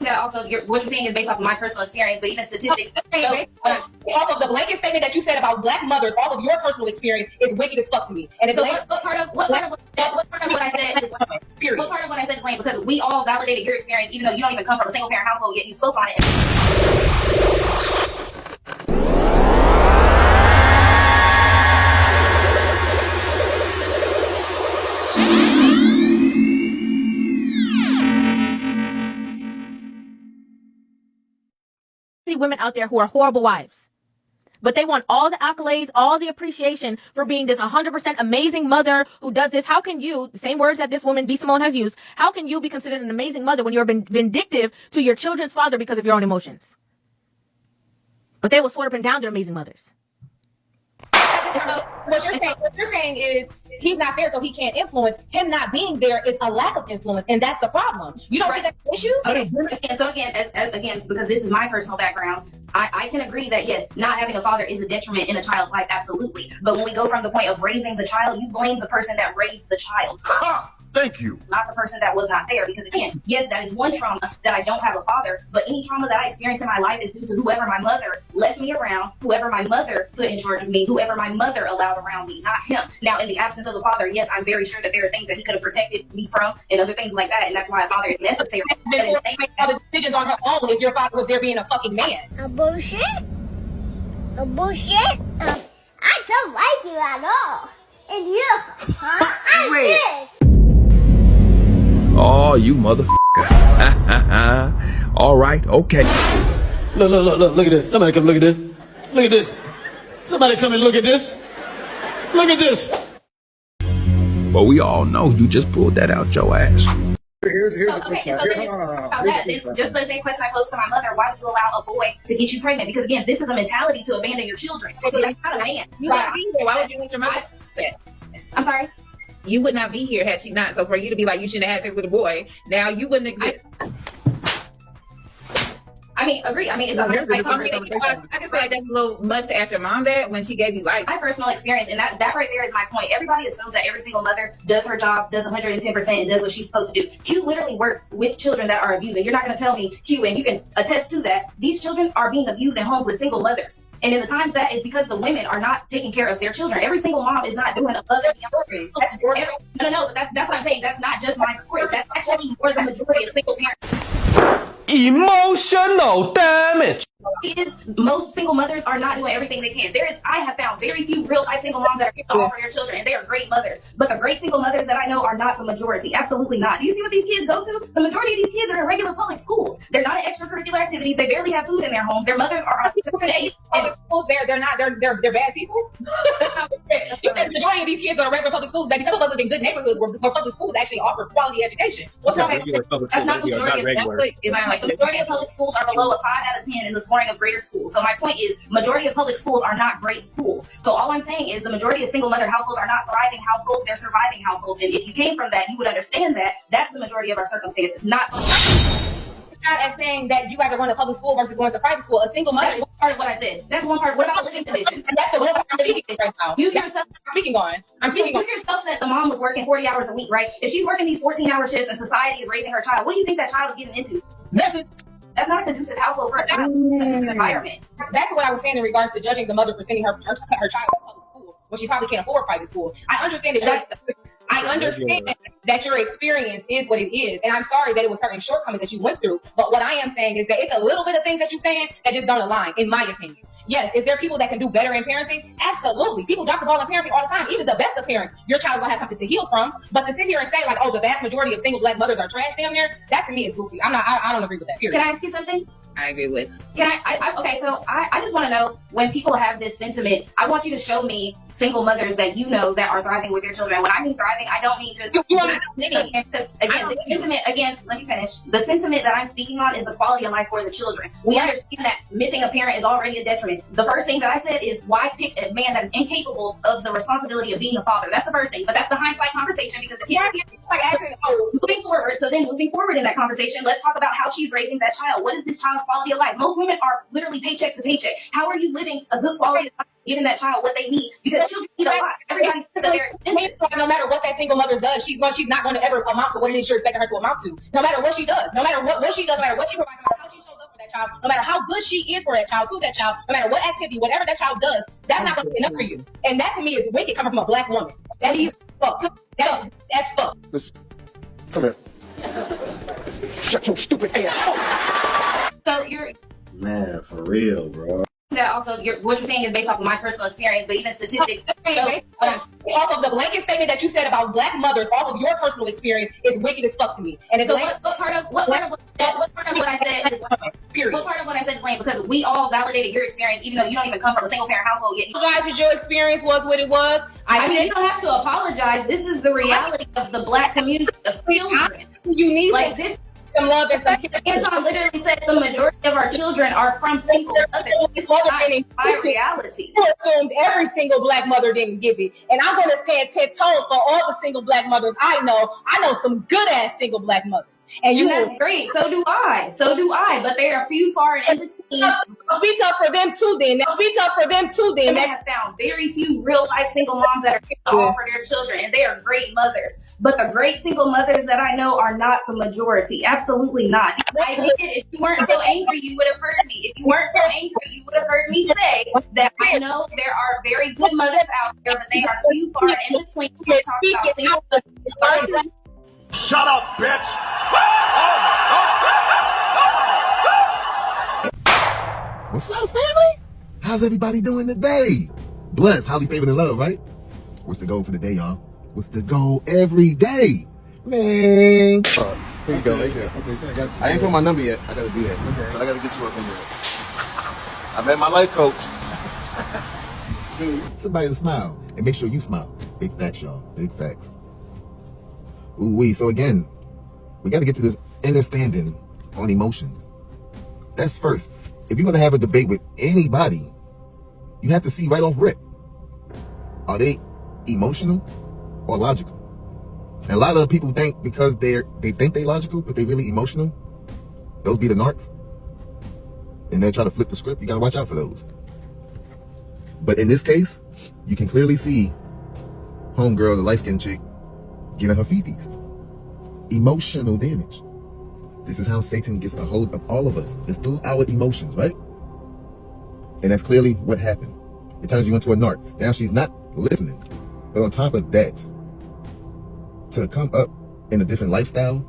that off of what you're saying is based off of my personal experience, but even statistics. Off of the blanket statement that you said about black mothers, off of your personal experience is wicked as fuck to me. And so what part of what I said is period. What part of what I said is lame because we all validated your experience, even though you don't even come from a single parent household, yet you spoke on it. Women out there who are horrible wives, but they want all the accolades, all the appreciation for being this 100% amazing mother who does this. How can you, the same words that this woman B. Simone has used, how can you be considered an amazing mother when you're vindictive to your children's father because of your own emotions? But they will swear up and down they're amazing mothers. So what you're saying is he's not there, so he can't influence. Him not being there is a lack of influence, and that's the problem. You don't see that issue? Okay. So again, because this is my personal background, I can agree that yes, not having a father is a detriment in a child's life, absolutely. But when we go from the point of raising the child, you blame the person that raised the child. Thank you. Not the person that was not there. Because again, yes, that is one trauma that I don't have a father, but any trauma that I experience in my life is due to whoever my mother left me around, whoever my mother put in charge of me, whoever my mother allowed around me, not him. Now, in the absence of a father, yes, I'm very sure that there are things that he could have protected me from and other things like that, and that's why a father is necessary. Therefore, make all the decisions on her own if your father was there being a fucking man. A bullshit? A bullshit? I don't like you at all. And you, huh? I did. Oh, you motherfucker. All right, okay. Look at this. Somebody come look at this. Look at this. Somebody come and look at this. Look at this. But we all know you just pulled that out your ass. Here's a Okay, question. so just the same question I posed to my mother: why would you allow a boy to get you pregnant? Because again, this is a mentality to abandon your children. So that's not a man. Why would you let your mother? I'm sorry. You would not be here had she not. So for you to be like you shouldn't have had sex with a boy, now you wouldn't exist. I mean, agree. I mean, it's a I just feel like that's a little much to ask your mom that when she gave you life. My personal experience, and that right there is my point. Everybody assumes that every single mother does her job, does 110%, and does what she's supposed to do. Q literally works with children that are abused. And you're not going to tell me, Q, and you can attest to that, these children are being abused in homes with single mothers. And in the times that is because the women are not taking care of their children. Every single mom is not doing a mother. That's no, that's what I'm saying. That's not just my story. That's actually more than the majority of single parents. Emotional damage. Most single mothers are not doing everything they can. I have found very few real life single moms that are all for their children, and they are great mothers. But the great single mothers that I know are not the majority. Absolutely not. Do you see what these kids go to? The majority of these kids are in regular public schools. They're not in extracurricular activities. They barely have food in their homes. Their mothers are on 7 to 8 public schools. They're bad people. You said the majority of these kids are in regular public schools. Like some of us live in good neighborhoods where public schools actually offer quality education. What's wrong with that? That's not the majority. The majority of public schools are below a 5 out of 10 in the scoring of greater schools. So my point is, majority of public schools are not great schools. So all I'm saying is the majority of single mother households are not thriving households, they're surviving households. And if you came from that, you would understand that that's the majority of our circumstances, not as saying that you guys are going to public school versus going to private school. A single mother. That's one part of what I said. That's one part. What about living conditions? That's the one part I'm speaking right now. You yourself speaking on. You yourself said the mom was working 40 hours a week, right? If she's working these 14-hour shifts and society is raising her child, what do you think that child is getting into? Message. That's not a conducive household for a child. It's a conducive environment. That's what I was saying in regards to judging the mother for sending her child to public school when she probably can't afford private school. I understand that your experience is what it is, and I'm sorry that it was certain shortcomings that you went through. But what I am saying is that it's a little bit of things that you're saying that just don't align, in my opinion. Yes, is there people that can do better in parenting? Absolutely. People drop the ball in parenting all the time. Even the best of parents, your child's gonna have something to heal from. But to sit here and say like, oh, the vast majority of single black mothers are trash down there, that to me is goofy. I don't agree with that. Period. Can I ask you something? I agree with. Okay, so I just want to know, when people have this sentiment, I want you to show me single mothers that you know that are thriving with their children. When I mean thriving, I don't mean just let me finish. The sentiment that I'm speaking on is the quality of life for the children. We understand that missing a parent is already a detriment. The first thing that I said is, why pick a man that is incapable of the responsibility of being a father? That's the first thing. But that's the hindsight conversation, because the kids moving forward in that conversation, let's talk about how she's raising that child. What is this child's quality of life? Most women are literally paycheck to paycheck. How are you living a good quality of life giving that child what they need, because children need a lot. Everybody says that they're expensive. No matter what that single mother does, she's not going to ever amount to what it is you're expecting her to amount to. No matter what she does, no matter what she does, no matter what she provides, no matter how she shows up for that child, no matter how good she is for that child, to that child, no matter what activity, whatever that child does, that's not going to be enough for you. And that to me is wicked coming from a black woman. That is fuck. That's fuck. Listen, come here. Shut your stupid ass. So you're Man, for real, bro. that also what you're saying is based off of my personal experience, but even statistics. Off of the blanket statement that you said about black mothers, off of your personal experience, is wicked as fuck to me. And it's so what part of what I said is period. What part of what I said is lame, because we all validated your experience, even though you don't even come from a single parent household yet. Apologize that your experience was what it was. I mean, you don't have to apologize. This is the reality of the black community of children. You need like this. Some love and some Anton literally said the majority of our children are from single mothers. It's not my reality. You assumed every single black mother didn't give it. And I'm going to stand 10 toes for all the single black mothers I know. I know some good ass single black mothers. And that's great. So do I. But there are few far and in between. Speak up for them too then. Speak up for them too then. I have found very few real life single moms that are able to offer their children, and they are great mothers. But the great single mothers that I know are not the majority. Absolutely not. I get it. If you weren't so angry, you would have heard me. If you weren't so angry, you would have heard me say that I know there are very good mothers out there, but they are few far in between. We're talking about single mothers. Shut up, bitch! What's up, family? How's everybody doing today? Blessed, highly favored, and loved, right? What's the goal for the day, y'all? What's the goal every day? Man. Here you go, right there. Okay, so I ain't put my number yet. I gotta do that. Okay. But I gotta get you up in there. I met my life coach. Somebody to smile. And make sure you smile. Big facts, y'all. Big facts. Ooh-wee. So again, we got to get to this understanding on emotions. That's first. If you're going to have a debate with anybody, you have to see right off rip. Are they emotional or logical? And a lot of people think because they think they're logical, but they're really emotional. Those be the narcs. And they'll try to flip the script. You got to watch out for those. But in this case, you can clearly see homegirl, the light-skinned chick, getting her fifis. Emotional damage. This is how Satan gets a hold of all of us. It's through our emotions, right? And that's clearly what happened. It turns you into a narc. Now she's not listening. But on top of that, to come up in a different lifestyle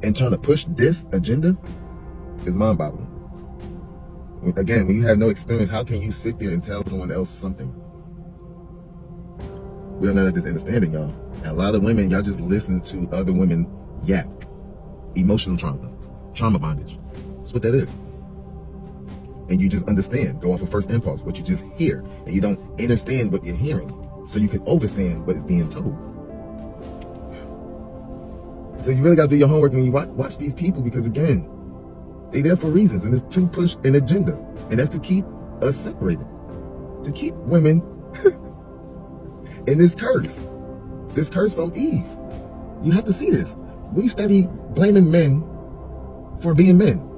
and trying to push this agenda is mind-boggling. Again, when you have no experience, how can you sit there and tell someone else something? We are not at this understanding, y'all. And a lot of women, y'all just listen to other women yap. Emotional trauma bondage. That's what that is. And you just understand, go off of first impulse, what you just hear, and you don't understand what you're hearing, so you can understand what is being told. So you really got to do your homework when you watch these people, because again, they there for reasons, and it's to push an agenda, and that's to keep us separated, to keep women in this curse from Eve. You have to see this. We study blaming men for being men.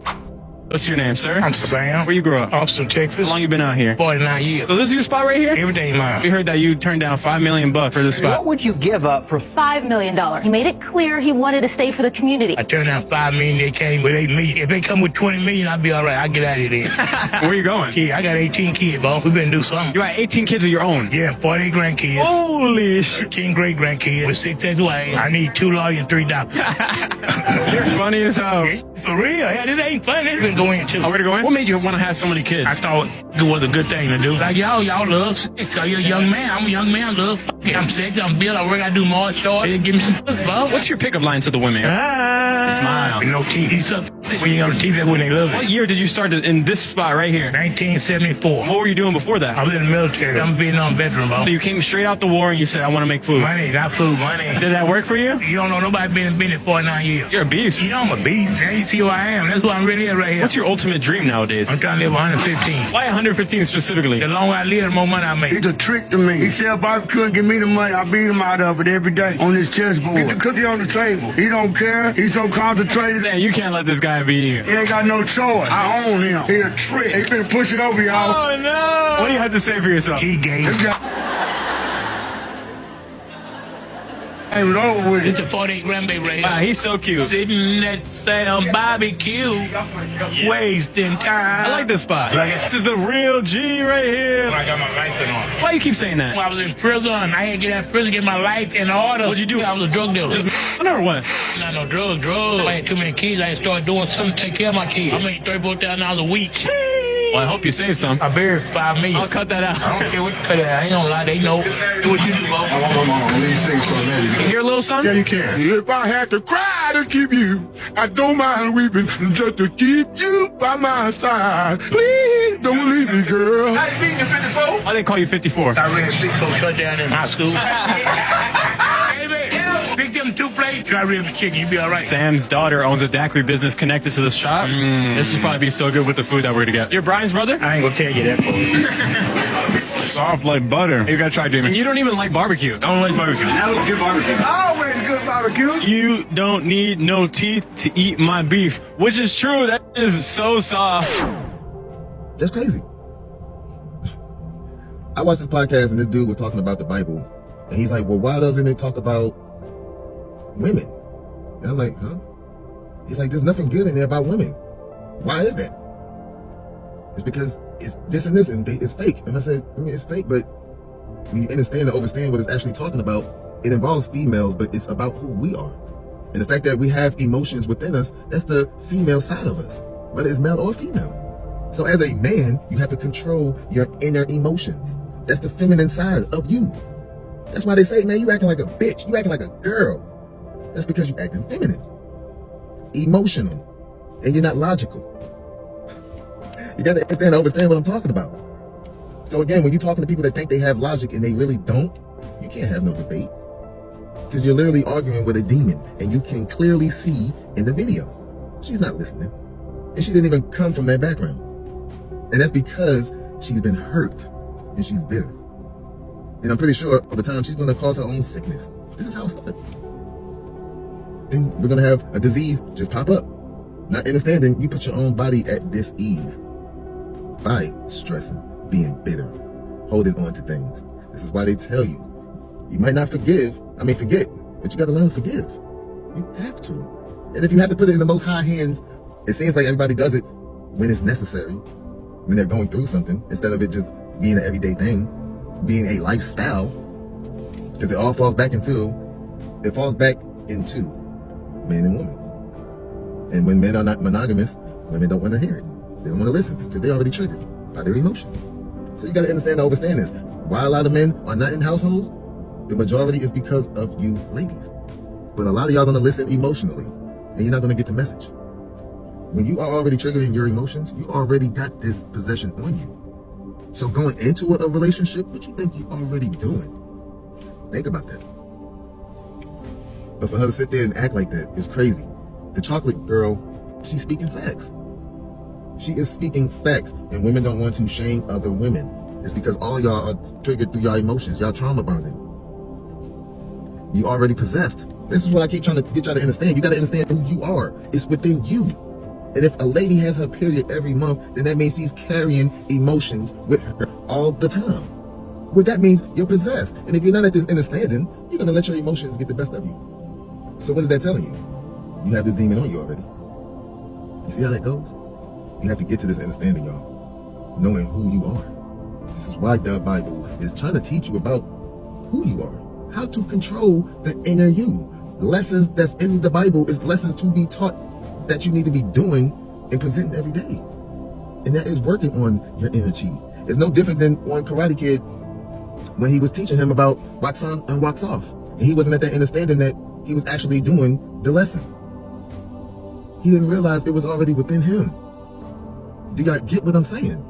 What's your name, sir? I'm Sam. Where you grew up? Austin, Texas. How long you been out here? 49 years. So this is your spot right here? Everything mine. We heard that you turned down $5 million for this spot. What would you give up for $5 million? He made it clear he wanted to stay for the community. I turned down $5 million. They came with $8 million. If they come with $20 million, I'll be all right. I'll get out of there. Where you going? Yeah, I got 18 kids, bro. We better do something. You got 18 kids of your own? Yeah, 40 grandkids. Holy shit. 13 great grandkids with 6 ex-wives. I need 2 lawyers and 3 doctors. You're funny as hell. For real. Hell, this ain't funny. This been going too. Oh, where to go in? What made you want to have so many kids? I thought it was a good thing to do. Like y'all love sex. You're a young man. I'm a young man. I love fucking. I'm sexy. I'm built. I work. I do more short. They give me some pussy, bro. What's your pickup line to the women? Smile. No teeth. When you got the teeth, that's when they love it. What year did you start in this spot right here? 1974. What were you doing before that? I was in the military. I'm a Vietnam veteran, bro. So you came straight out the war and you said, I want to make food. Money, not food, money. Did that work for you? You don't know nobody been in 49 years. You're a beast. You know I'm a beast. Now you see who I am. That's who I'm really at right here. What's your ultimate dream nowadays? I'm trying to live 115. Why 115 specifically? The longer I live, the more money I make. He's a trick to me. He said Barbie couldn't give me me the money, I beat him out of it every day on this chessboard. Get the cookie on the table. He don't care. He's so concentrated. Man, you can't let this guy beat you. He ain't got no choice. I own him. He a trick. He finna push it over, y'all. Oh, no. What do you have to say for yourself? He gay. It was over with. It's a 48 grandbaby right here. Wow, he's so cute. Sitting at Sam barbecue, wasting time. I like this spot. This is the real G right here. I got my life in order. Why you keep saying that? When I was in prison, I had to get out of prison, get my life in order. What'd you do? I was a drug dealer. Just or what? Not no drugs. I had too many kids. I had to start doing something to take care of my kids. I made $34,000 a week. Well, I hope you saved some. I buried $5 million. I'll cut that out. I don't care what you cut it out. I ain't gonna lie. They know. Do what you do, bro. You hear a little son? Yeah, you can. If I had to cry to keep you, I don't mind weeping just to keep you by my side. Please don't leave me, girl. How you beating you 54? Why they call you 54? I ran 6 on touchdown in high school. Hey, man. Pick them 2 plates. Try rib and chicken. You be all right. Sam's daughter owns a daiquiri business connected to this shop. This would probably be so good with the food that we're gonna get. You're Brian's brother? I ain't gonna tell you that, boy. Soft like butter. You gotta try, Jamie. You don't even like barbecue. I don't like barbecue. That looks good barbecue. Always good barbecue. You don't need no teeth to eat my beef, which is true. That is so soft. That's crazy. I watched this podcast and this dude was talking about the Bible. And he's like, well, why doesn't it talk about women? And I'm like, huh? He's like, there's nothing good in there about women. Why is that? It's because it's this and this and it's fake. And I said, I mean, it's fake, but when you understand and understand what it's actually talking about, it involves females, but it's about who we are. And the fact that we have emotions within us, that's the female side of us, whether it's male or female. So as a man, you have to control your inner emotions. That's the feminine side of you. That's why they say, man, you acting like a bitch. You acting like a girl. That's because you acting feminine, emotional, and you're not logical. You got to understand and understand what I'm talking about. So again, when you're talking to people that think they have logic and they really don't, you can't have no debate. Because you're literally arguing with a demon, and you can clearly see in the video. She's not listening. And she didn't even come from that background. And that's because she's been hurt and she's bitter. And I'm pretty sure over time she's going to cause her own sickness. This is how it starts. And we're going to have a disease just pop up. Not understanding, you put your own body at dis-ease by stressing, being bitter, holding on to things. This is why they tell you, you might not forget, but you got to learn to forgive. You have to. And if you have to put it in the Most High hands, it seems like everybody does it when it's necessary, when they're going through something, instead of it just being an everyday thing, being a lifestyle, because it all falls back into men and women. And when men are not monogamous, women don't want to hear it. They don't want to listen because they're already triggered by their emotions. So you got to understand and understand this. Why a lot of men are not in households, the majority is because of you ladies. But a lot of y'all going to listen emotionally, and you're not going to get the message. When you are already triggering your emotions, you already got this possession on you. So going into a relationship, what you think you're already doing? Think about that. But for her to sit there and act like that is crazy. The chocolate girl, she's speaking facts. She is speaking facts, and women don't want to shame other women. It's because all y'all are triggered through your emotions. Y'all trauma bonded. You already possessed. This is what I keep trying to get y'all to understand. You got to understand who you are. It's within you. And if a lady has her period every month, then that means she's carrying emotions with her all the time. Well, that means you're possessed. And if you're not at this understanding, you're going to let your emotions get the best of you. So what is that telling you? You have this demon on you already. You see how that goes? You have to get to this understanding, y'all. Knowing who you are. This is why the Bible is trying to teach you about who you are. How to control the inner you. The lessons that's in the Bible is lessons to be taught that you need to be doing and presenting every day. And that is working on your inner chi. It's no different than on Karate Kid when he was teaching him about wax on and wax off. And he wasn't at that understanding that he was actually doing the lesson. He didn't realize it was already within him. Do y'all get what I'm saying?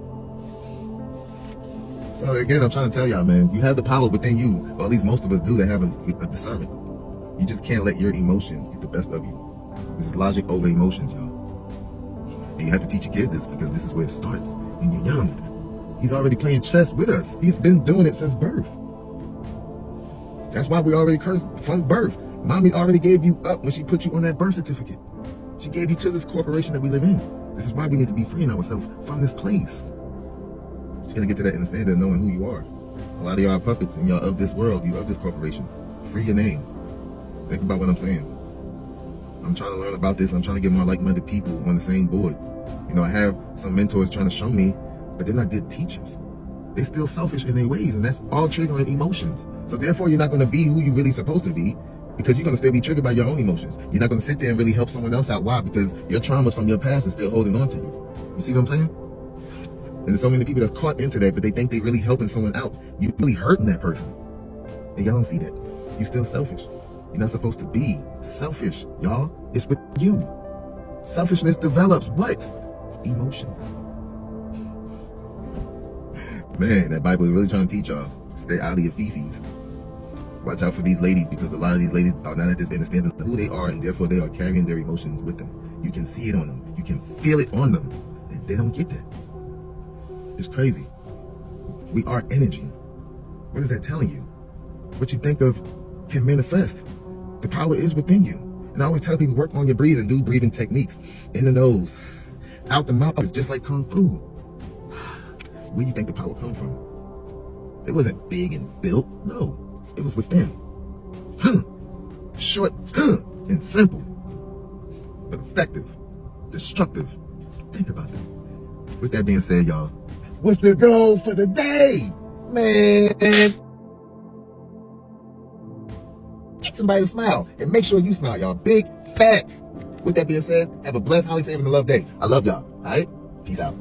So again, I'm trying to tell y'all, man, you have the power within you, or at least most of us do that have a discernment. You just can't let your emotions get the best of you. This is logic over emotions, y'all. And you have to teach your kids this because this is where it starts when you're young. He's already playing chess with us. He's been doing it since birth. That's why we already cursed from birth. Mommy already gave you up when she put you on that birth certificate. She gave you to this corporation that we live in. This is why we need to be freeing ourselves from this place. Just gonna get to that understanding of knowing who you are. A lot of y'all are puppets and y'all of this world, you of this corporation. Free your name. Think about what I'm saying. I'm trying to learn about this. I'm trying to get more like-minded people on the same board. You know, I have some mentors trying to show me, but they're not good teachers. They're still selfish in their ways, and that's all triggering emotions. So therefore, you're not going to be who you're really supposed to be, because you're going to still be triggered by your own emotions. You're not going to sit there and really help someone else out. Why? Because your traumas from your past are still holding on to you. You see what I'm saying? And there's so many people that's caught into that, but they think they're really helping someone out. You're really hurting that person. And y'all don't see that. You're still selfish. You're not supposed to be selfish, y'all. It's with you. Selfishness develops what? Emotions. Man, that Bible is really trying to teach y'all. Stay out of your fifis. Watch out for these ladies, because a lot of these ladies are not at this understanding of who they are, and therefore they are carrying their emotions with them. You can see it on them. You can feel it on them. And they don't get that. It's crazy. We are energy. What is that telling you? What you think of can manifest. The power is within you. And I always tell people, work on your breathing, do breathing techniques. In the nose, out the mouth. It's just like Kung Fu. Where do you think the power come from? It wasn't big and built. No, it was within. Short, and simple, but effective, destructive. Think about that. With that being said, y'all, what's the goal for the day? Man, get somebody to smile, and make sure you smile, y'all. Big facts. With that being said, have a blessed, highly favored, and love day. I love y'all. All right? Peace out.